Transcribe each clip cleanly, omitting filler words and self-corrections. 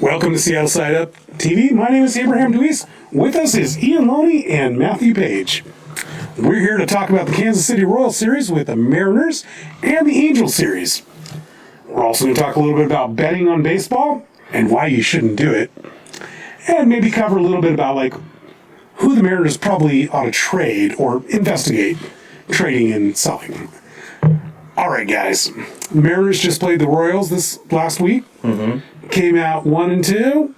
Welcome to Seattle Side Up TV. My name is Abraham Deweese. With us is Ian Loney and Matthew Page. We're here to talk about the Kansas City Royals series with the Mariners and the Angels series. We're also going to talk a little bit about betting on baseball and why you shouldn't do it. And maybe cover a little bit about who the Mariners probably ought to trade or investigate trading and selling. All right, guys. The Mariners just played the Royals this last week. Came out 1-2.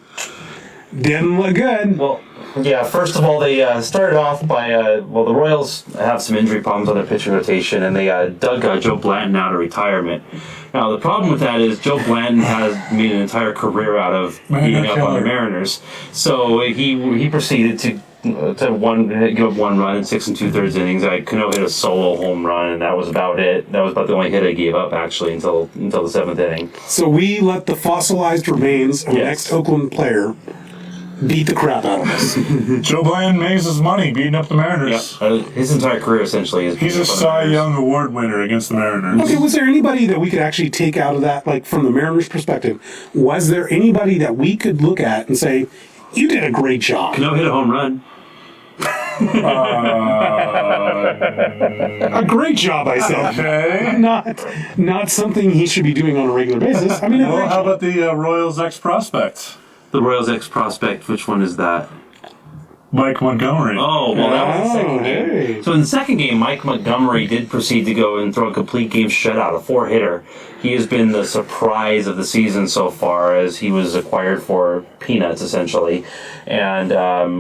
Didn't look good. Well, yeah, first of all, they started off by, the Royals have some injury problems on their pitching rotation, and they dug Joe Blanton out of retirement. Now, the problem with that is Joe Blanton has made an entire career out of beating up on the Mariners. So he proceeded to give up one run in 6 2/3 innings. Cano hit a solo home run, and that was about it. That was about the only hit I gave up, actually, until the 7th inning. So we let the fossilized remains of the next Oakland player beat the crap out of us. Joe Blanton makes his money beating up the Mariners. Yeah, his entire career, essentially, is He's a Cy Young Award winner against the Mariners. Okay, was there anybody that we could actually take out of that, from the Mariners' perspective? Was there anybody that we could look at and say, you did a great job? Cano hit a home run. A great job, I said. Okay. Not something he should be doing on a regular basis. I mean, Well, how about the Royals ex-prospect? The Royals ex-prospect, which one is that? Mike Montgomery. Oh, well, that was the second game. Hey. So in the second game, Mike Montgomery did proceed to go and throw a complete game shutout, a 4-hitter. He has been the surprise of the season so far, as he was acquired for peanuts, essentially. And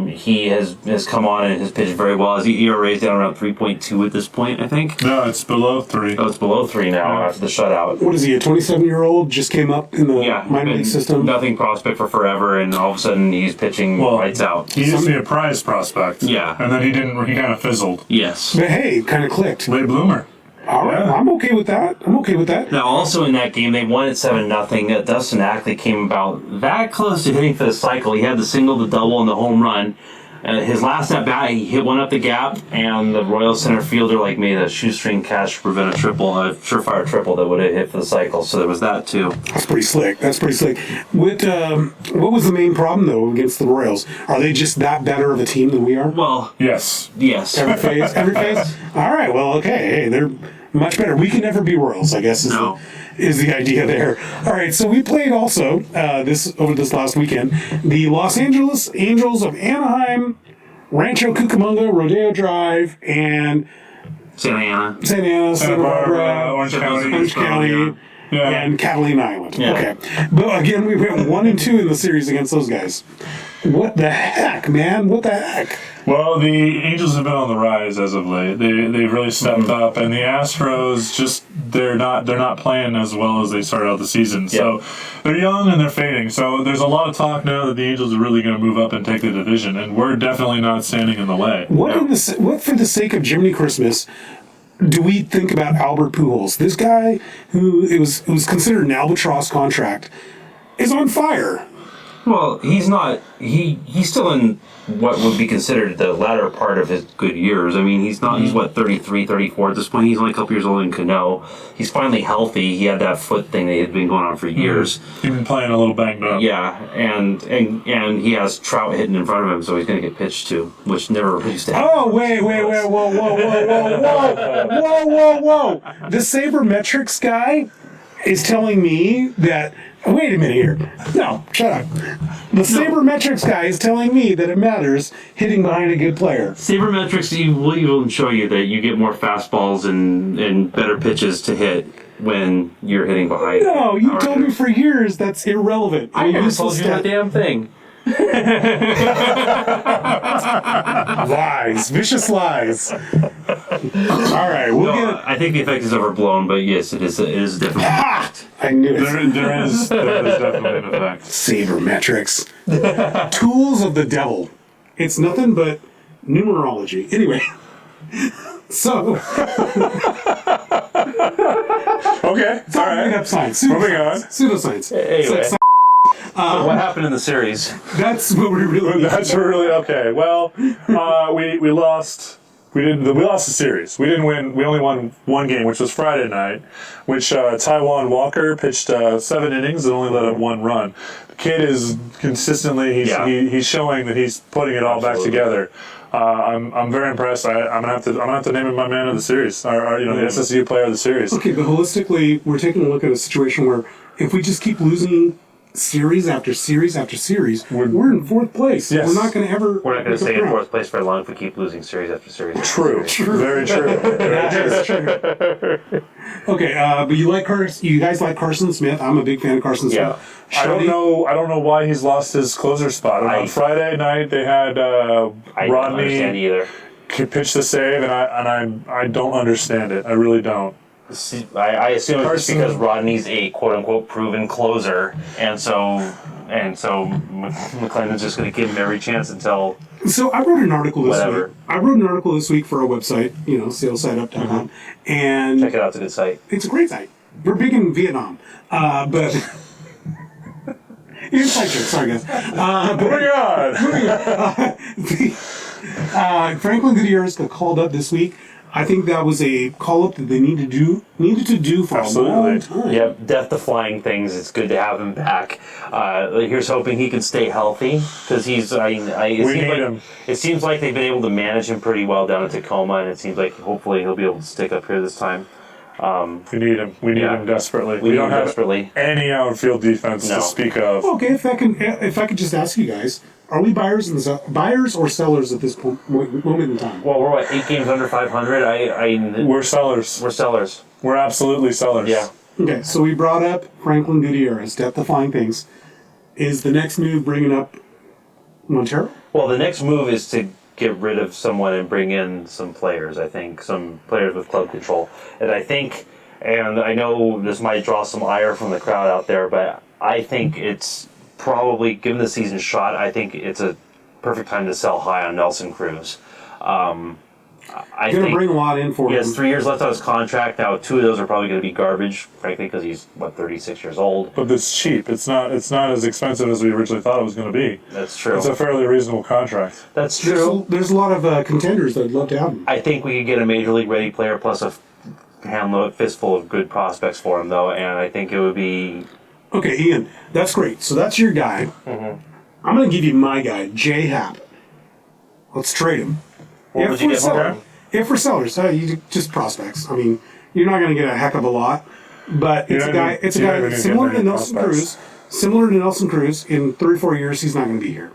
he has come on and has pitched very well. His ERA is down around 3.2 at this point, I think. No, it's below 3. Oh, it's below 3 now after the shutout. What is he, a 27-year-old? Just came up in the minor league system? Nothing prospect for forever, and all of a sudden he's pitching lights out. He used to be a prize prospect. Yeah. And then he kind of fizzled. Yes. But hey, kind of clicked. Late bloomer. All right, I'm okay with that. Now, also in that game, they won at 7-0. Dustin Ackley came about that close to hitting for the cycle. He had the single, the double, and the home run. His last at bat, he hit one up the gap, and the Royals center fielder made a shoestring catch to prevent a surefire triple that would have hit for the cycle. So there was that too. That's pretty slick. What was the main problem though against the Royals? Are they just that better of a team than we are? Well, Yes. Every phase. All right. Well, okay. Hey, they're much better. We can never be Royals, I guess, is the idea there. All right. So we played also over this last weekend the Los Angeles Angels of Anaheim, Rancho Cucamonga, Rodeo Drive, and Santa Ana, Santa Barbara, Orange County. Yeah. And Catalina Island. Yeah. Okay. But again, we went 1-2 in the series against those guys. What the heck, man? What the heck? Well, the Angels have been on the rise as of late. They've really stepped up, and the Astros they're not playing as well as they started out the season. So they're young and they're fading. So there's a lot of talk now that the Angels are really going to move up and take the division, and we're definitely not standing in the way. What for the sake of Jiminy Christmas do we think about Albert Pujols? This guy who was considered an albatross contract is on fire. Well, he's not. He's still in what would be considered the latter part of his good years. I mean, he's not. He's 33, 34 at this point. He's only a couple years older than Cano. He's finally healthy. He had that foot thing that had been going on for years. He's been playing a little banged up. Yeah, and he has Trout hitting in front of him, so he's going to get pitched to, which never used to happen. Oh, wait, whoa. The sabermetrics guy is telling me that. Wait a minute here. No, shut up. The sabermetrics guy is telling me that it matters hitting behind a good player. Sabermetrics will even show you that you get more fastballs and better pitches to hit when you're hitting behind. No, you told me for years that's irrelevant. I never told you that damn thing. Lies, vicious lies. All right, I think the effect is overblown, but yes, it is definitely. I knew it. There is definitely an effect. Sabermetrics, tools of the devil. It's nothing but numerology. Anyway, so Okay, all right. made up science. Moving on. Pseudoscience. Anyway. So what happened in the series? That's what we really. That's really okay. Well, we lost We lost the series. We didn't win. We only won one game, which was Friday night, which Taiwan Walker pitched 7 innings and only let up 1 run. The kid is consistently. He's showing that he's putting it all back together. I'm very impressed. I'm gonna have to name him my man of the series. The SSU player of the series. Okay, but holistically, we're taking a look at a situation where if we just keep losing series after series after series, we're in 4th place. Yes. We're not going to ever. We're not going to stay in 4th place very long if we keep losing series after series. True. Very true. That's true. Okay, but you guys like Carson Smith. I'm a big fan of Carson Smith. Yeah. I don't know why he's lost his closer spot. On Friday night they had I don't understand Rodney either. pitch the save, and I don't understand it. I really don't. I assume it's just because Rodney's a quote-unquote proven closer, and so McClendon's just going to give him every chance until. So I wrote an article this Whatever. week. I wrote an article this week for our website, salesiteup.com, and Check it out; it's a good site. it's a great site. We're big in Vietnam, but inside joke. Sorry, guys. Moving on. Franklin Gutierrez got called up this week. I think that was a call up that they needed to do for a long time. Yep, death defying things. It's good to have him back. Here's hoping he can stay healthy because he's. We need him. It seems like they've been able to manage him pretty well down in Tacoma, and it seems like hopefully he'll be able to stick up here this time. We need him. We need him desperately. We don't need him have desperately. any outfield defense to speak of. Okay, if I could just ask you guys, are we buyers or sellers at this moment in time? Well, we're 8 games under 500. We're sellers. We're sellers. We're absolutely sellers. Yeah. Okay, so we brought up Franklin Gutierrez, death-defying things. Is the next move bringing up Montero? Well, the next move is to get rid of someone and bring in some players, I think. Some players with club control. And I know this might draw some ire from the crowd out there, but I think it's probably, given the season shot, I think it's a perfect time to sell high on Nelson Cruz. Going to bring a lot in for him. He has 3 years left on his contract. Now, 2 of those are probably going to be garbage, frankly, because he's, 36 years old. But it's cheap. It's not as expensive as we originally thought it was going to be. That's true. It's a fairly reasonable contract. That's true. There's a lot of contenders that would love to have him. I think we could get a major league ready player plus a fistful of good prospects for him, though, and I think it would be... Okay, Ian, that's great. So that's your guy. Mm-hmm. I'm going to give you my guy, Jay Happ. Let's trade him. What would you get for him? If we're sellers, you just prospects. I mean, you're not going to get a heck of a lot, but it's a guy similar to Nelson Cruz. Similar to Nelson Cruz, in 3 or 4 years, he's not going to be here.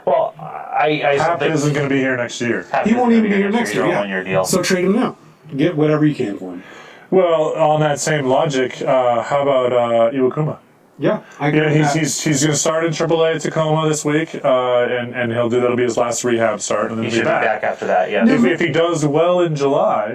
Well, I Happ isn't going to be here next year. He won't even be here next year. One-year deal. So trade him now. Get whatever you can for him. Well, on that same logic, how about Iwakuma? Yeah, he's going to start in AAA at Tacoma this week, and that'll be his last rehab start, and then He he'll should be back after that. Yeah. If he does well in July,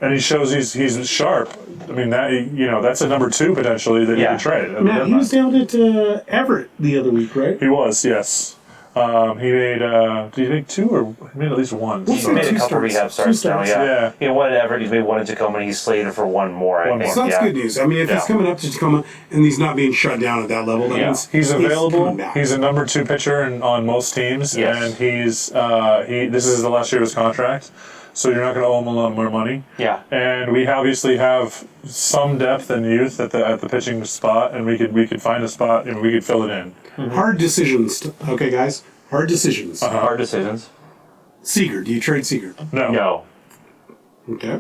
and he shows he's sharp, I mean that's a number 2 potentially that you can trade. Matt, he was down at Everett the other week, right? He was, yes. He made. Did he make 2 or he made at least 1? He's made a couple rehab starts now. Yeah. He had 1 at Everett. He's made 1 in Tacoma, and he's slated for 1 more. I think. So that's good news. I mean, if he's coming up to Tacoma and he's not being shut down at that level, that means he's available. He's He's a number 2 pitcher on most teams, and he's this is the last year of his contract, so you're not going to owe him a lot more money. Yeah. And we obviously have some depth and youth at the pitching spot, and we could find a spot and we could fill it in. Mm-hmm. Hard decisions. Okay, guys. Hard decisions. Hard decisions. Seager. Do you trade Seager? No. Okay.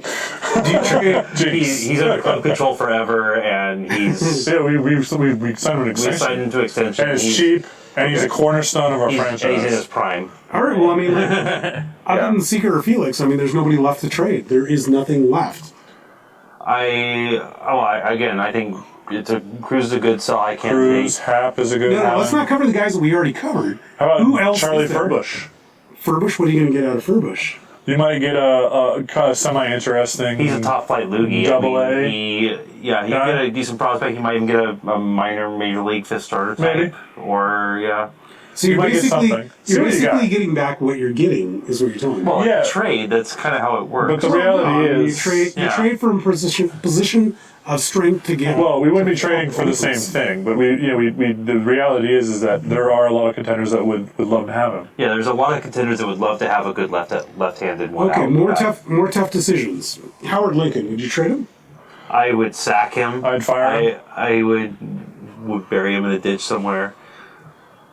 Do you trade? He's under club control forever, and he's. Yeah, we signed an extension. We signed him to extension. And it's cheap, and he's a cornerstone of our franchise. And he's in his prime. All right. Well, I mean, other than Seager or Felix, I mean, there's nobody left to trade. There is nothing left. I think Cruz is a good sell. I can't. Cruz, Happ is a good. No, let's not cover the guys that we already covered. How about who else? Charlie Furbush? Furbush. What are you going to get out of Furbush? You might get a semi-interesting. He's a top flight loogie. Double A. He can get a decent prospect. He might even get a minor major league 5th starter type. Maybe. Or So you're might get basically something. See you're what you basically got. getting back what you're getting is what you're telling me. Well, Yeah. like a trade, that's kind of how it works. But the reality you is, trade Yeah. from position of strength to get. well, we wouldn't be trading for the same thing. But the reality is that there are a lot of contenders that would love to have him. Yeah, there's a lot of contenders that would love to have a good left-handed one. Okay, out more tough decisions. Howard Lincoln, would you trade him? I would sack him. I'd fire him. I would bury him in a ditch somewhere.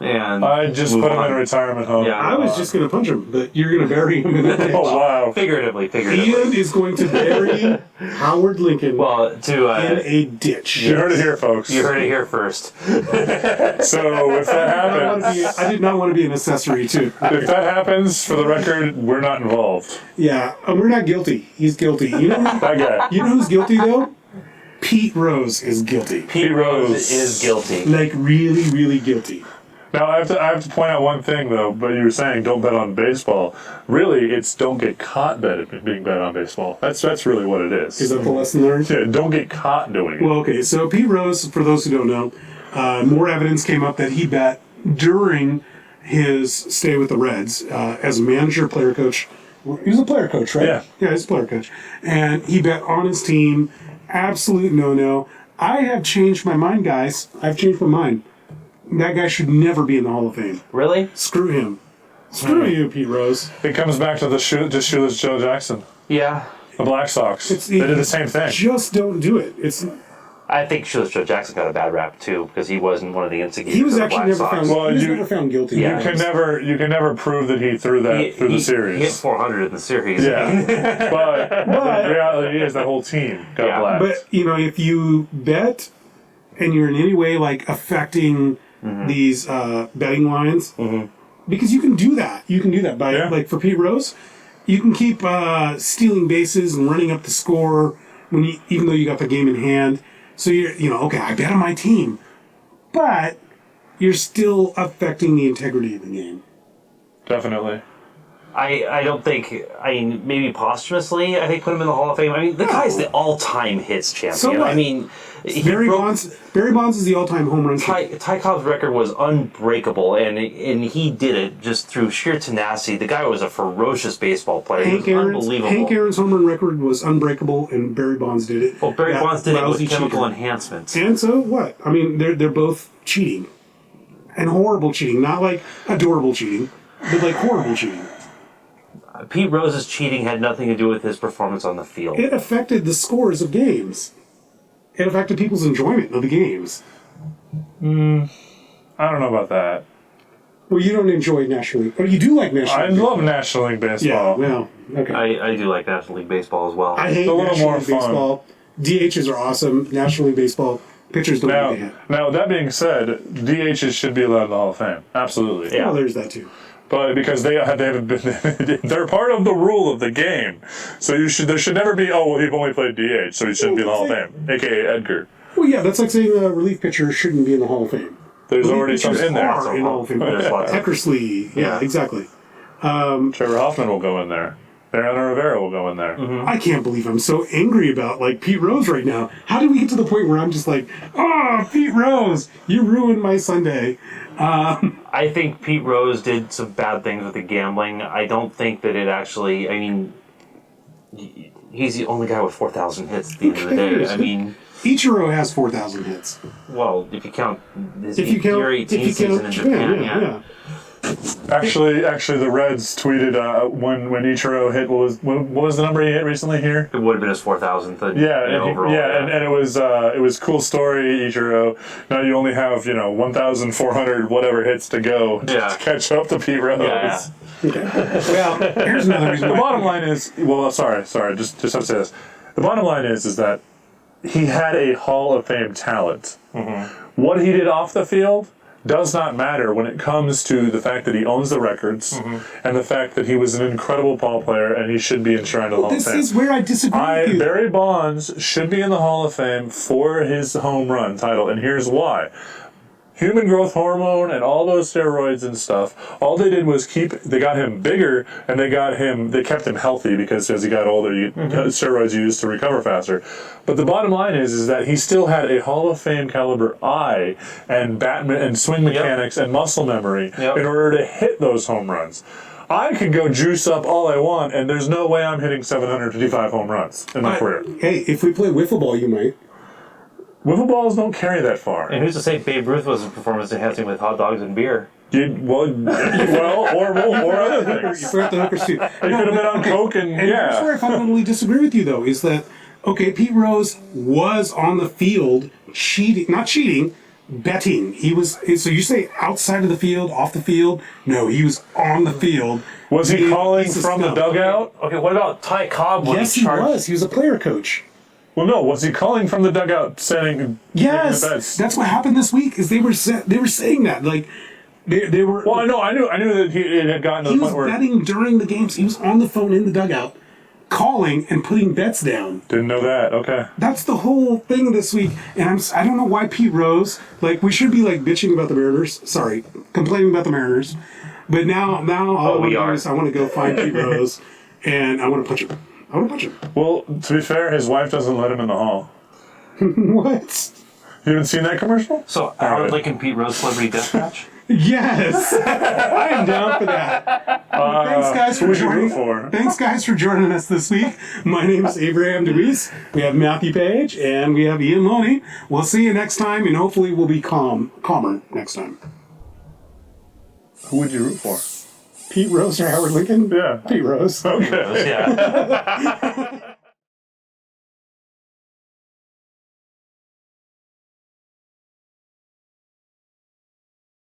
And I'd just move put him on. in a retirement home. Yeah. I was just going to punch him, but you're going to bury him in a ditch. Oh, wow. Figuratively. Ian is going to bury Howard Lincoln Well, in a ditch. You heard it here, folks. you heard it here first. So if that happens, I did not want to be an accessory to. if that happens, for the record, we're not involved. Yeah, we're not guilty. He's guilty. You know, That guy. you know who's guilty though? Pete Rose is guilty. Pete Rose is guilty. Like really, really guilty. Now I have to point out one thing though. But you were saying don't bet on baseball. Really, it's don't get caught being bet on baseball. That's really what it is. Is that the lesson learned? Yeah, don't get caught doing it. Well, okay. So Pete Rose, for those who don't know, more evidence came up that he bet during his stay with the Reds as a manager, player coach. He was a player coach, right? Yeah. Yeah, he's a player coach, and he bet on his team. Absolute no-no. I have changed my mind, guys. I've changed my mind. That guy should never be in the Hall of Fame. Really? Screw him. Screw you, Pete Rose. It comes back to the shoeless Joe Jackson, Yeah. the Black Sox. They did the same thing. Just don't do it. It's I think Shoeless Joe Jackson got a bad rap too because he wasn't one of the instigators. he was of the actually Black never Sox. found. Well, he was you- never found guilty. Yeah. You can never prove that he threw that through the series. He hit 400 in the series. Yeah, but the reality is that whole team got Yeah. blacked. But if you bet and you're in any way like affecting these betting lines, because you can do that. You can do that by like for Pete Rose, you can keep stealing bases and running up the score even though you got the game in hand. So you're okay. I bet on my team, but you're still affecting the integrity of the game. Definitely. I don't think. I mean, maybe posthumously, I think put him in the Hall of Fame. I mean, the guy's the all-time hits champion. So what? I mean, Barry Bonds is the all-time home run champion. Ty Cobb's record was unbreakable, and he did it just through sheer tenacity. The guy was a ferocious baseball player. He was unbelievable. Hank Aaron's home run record was unbreakable, and Barry Bonds did it. Well, Barry Bonds did it with Lousy chemical cheater. enhancements. And so what? I mean, they're both cheating, and horrible cheating. Not like adorable cheating, but like horrible cheating. Pete Rose's cheating had nothing to do with his performance on the field. It affected the scores of games. It affected people's enjoyment of the games. I don't know about that. Well, you don't enjoy National League, or you do like National I League. love National League Yeah, baseball. well, okay. I do like National League baseball as well. I hate a little National more League fun. baseball. DHs are awesome. National League baseball pitchers don't Now, need to hit. now that being said, DHs should be allowed in the Hall of Fame. Absolutely. Yeah. Well, there's that too. But because they haven't been, they're part of the rule of the game. So there should never be. Oh, well, he only played DH, so he shouldn't be in the Hall of Fame. AKA Edgar. Well, yeah, that's like saying a relief pitcher shouldn't be in the Hall of Fame. There's Relief already some pitchers in there. are in the Hall of Fame. There's lots of- Eckersley, yeah, exactly. Trevor Hoffman will go in there. Mariano Rivera will go in there. I can't believe I'm so angry about like Pete Rose right now. How did we get to the point where I'm just like, oh, Pete Rose, you ruined my Sunday. I think Pete Rose did some bad things with the gambling. I don't think that it actually. I mean, he's the only guy with 4,000 hits at the end of the day. cares? I mean, Ichiro has 4,000 hits. well, if you count his If you count, year 18 season in Japan, yeah. Actually, the Reds tweeted when Ichiro hit what was the number he hit recently here? it would have been his 4,000th. Overall. And it was cool story, Ichiro. Now you only have 1,400 whatever hits to go to catch up to Pete Rose. Yeah. Well, here's another reason The why. bottom line is, just have to say this. The bottom line is that he had a Hall of Fame talent. Mm-hmm. What he did off the field does not matter when it comes to the fact that he owns the records and the fact that he was an incredible ball player and he should be enshrined in the Hall of This Fame. is where I disagree with you. Barry Bonds should be in the Hall of Fame for his home run title, and here's why. human growth hormone and all those steroids and stuff. All they did was they got him bigger, and they kept him healthy, because as he got older, steroids you used to recover faster. But the bottom line is that he still had a Hall of Fame caliber eye and swing mechanics and muscle memory in order to hit those home runs. I can go juice up all I want, and there's no way I'm hitting 755 home runs in my career. Hey, if we play wiffle ball, you might. Wiffle balls don't carry that far. And who's to say Babe Ruth wasn't performance enhancing with hot dogs and beer? Or other things. You forgot the hookers too. He could have been on coke and here's where I fundamentally disagree with you, though, is that, okay, Pete Rose was on the field betting. He was. So you say outside of the field, off the field? No, he was on the field. Was he calling from the dugout? Okay, what about Ty Cobb? Yes, he was. He was a player coach. Well, no. Was he calling from the dugout, setting? Yes, the bets? that's what happened this week. Is they were saying that, like, they were. Well, I knew that it had gotten to the point where he was betting during the games. He was on the phone in the dugout, calling and putting bets down. Didn't know that. Okay. That's the whole thing this week, and I don't know why Pete Rose, like, we should be like bitching about the Mariners. Sorry, complaining about the Mariners, but now all I want to go find Pete Rose, and I want to punch him. Well, to be fair, his wife doesn't let him in the hall. What? You haven't seen that commercial? So Howard Lick and Pete Rose celebrity deathmatch? Yes, I am down for that. Thanks, guys, for joining. Thanks, guys, for joining us this week. My name is Abraham DeWeese. We have Matthew Page, and we have Ian Loney. We'll see you next time, and hopefully we'll be calmer next time. Who would you root for? Pete Rose or Howard Lincoln? Yeah. Pete Rose. Okay. Yeah.